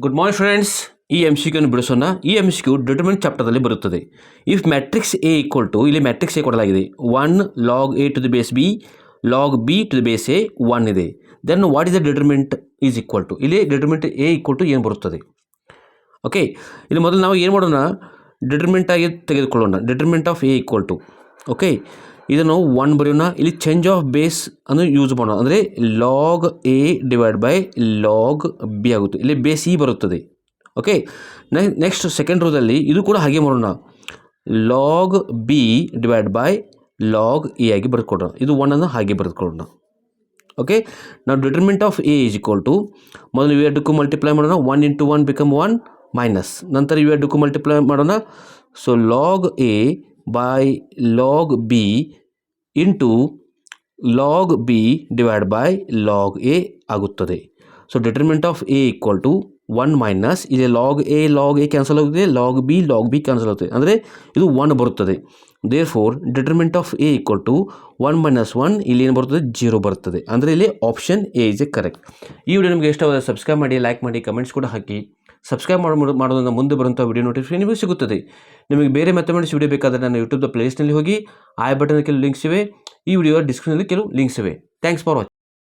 Good morning friends. ಈ M C ಕ್ಯೂನ ಬಿಡಿಸೋಣ. ಈ ಎಮ್ ಸಿ ಕ್ಯೂ ಡಿಟರ್ಮಿನೆಂಟ್ ಚಾಪ್ಟರ್ದಲ್ಲಿ ಬರುತ್ತದೆ. If matrix A equal to, ಇಲ್ಲಿ ಮ್ಯಾಟ್ರಿಕ್ಸ್ ಎ ಕೊಡಲಾಗಿದೆ, 1 log a to the base b log b to the base a 1 ಇದೆ. Then what is the determinant is equal to, ಇಲ್ಲಿ determinant A equal to ಏನು ಬರುತ್ತದೆ. Okay, ಇಲ್ಲಿ ಮೊದಲು ನಾವು ಏನು ಮಾಡೋಣ, ಡಿಟರ್ಮಿನೆಂಟ್ ಆಗಿ ತೆಗೆದುಕೊಳ್ಳೋಣ. Determinant of A equal to, okay, ಇದನ್ನು 1 ಬರೆಯೋಣ. ಇಲ್ಲಿ ಚೇಂಜ್ ಆಫ್ ಬೇಸ್ ಅನ್ನು ಯೂಸ್ ಮಾಡೋಣ. ಅಂದರೆ log A divide by log B ಆಗುತ್ತೆ. ಇಲ್ಲಿ ಬೇಸ್ ಇ ಬರುತ್ತದೆ. ಓಕೆ, ನೆಕ್ಸ್ಟ್ ಸೆಕೆಂಡ್ ರೋದಲ್ಲಿ ಇದು ಕೂಡ ಹಾಗೆ ಮಾಡೋಣ. Log B divide by log A ಆಗಿ ಬರೆದುಕೊಳ್ಳೋಣ. ಇದು 1 ಹಾಗೆ ಬರೆದುಕೊಳ್ಳೋಣ. ಓಕೆ, ನಾವು determinant of A is equal to, ಮೊದಲು ಇವು ಎರಡಕ್ಕೂ ಮಲ್ಟಿಪ್ಲೈ ಮಾಡೋಣ. 1 into 1 ಬಿಕಮ್ 1 ಮೈನಸ್, ನಂತರ ಇವು ಎರಡಕ್ಕೂ ಮಲ್ಟಿಪ್ಲೈ ಮಾಡೋಣ. So log A by log B into log B divide by log A ಆಗುತ್ತದೆ. So determinant of A equal to 1 minus, ಇಲ್ಲಿ ಲಾಗ್ ಎ ಕ್ಯಾನ್ಸಲ್ ಆಗುತ್ತೆ, ಲಾಗ್ ಬಿ ಕ್ಯಾನ್ಸಲ್ ಆಗುತ್ತೆ, ಅಂದರೆ ಇದು 1 ಬರುತ್ತದೆ. Therefore determinant of A equal to 1 minus 1, ಇಲ್ಲಿ ಏನು ಬರ್ತದೆ, 0 ಬರ್ತದೆ. ಅಂದರೆ ಇಲ್ಲಿ option A is A correct. ಈ ವಿಡಿಯೋ ನಿಮಗೆ ಇಷ್ಟವಾದ ಸಬ್ಸ್ಕ್ರೈಬ್ ಮಾಡಿ, ಲೈಕ್ ಮಾಡಿ, ಕಮೆಂಟ್ಸ್ ಕೂಡ ಹಾಕಿ. ಸಬ್ಸ್ಕ್ರೈಬ್ ಮಾಡೋದ್ರಿಂದ ಮುಂದೆ ಬರುವಂಥ ವಿಡಿಯೋ ನೋಟಿಫಿಕೇಶನ್ ನಿಮಗೆ ಸಿಗುತ್ತದೆ. ನಿಮಗೆ ಬೇರೆ ಮ್ಯಾಥಮೆಟಿಕ್ಸ್ ವಿಡಿಯೋ ಬೇಕಾದರೆ ನನ್ನ ಯೂಟ್ಯೂಬ್ದ ಪ್ಲೇಲಿಸ್ಟ್ನಲ್ಲಿ ಹೋಗಿ ಐ ಬಟನ್ ಕೆಲವು ಲಿಂಕ್ಸ್ ಇವೆ, ಈ ವಿಡಿಯೋ ಡಿಸ್ಕ್ರಿಪ್ಷನಲ್ಲಿ ಕೆಲವು ಲಿಂಕ್ಸ್ ಇವೆ. Thanks for watching.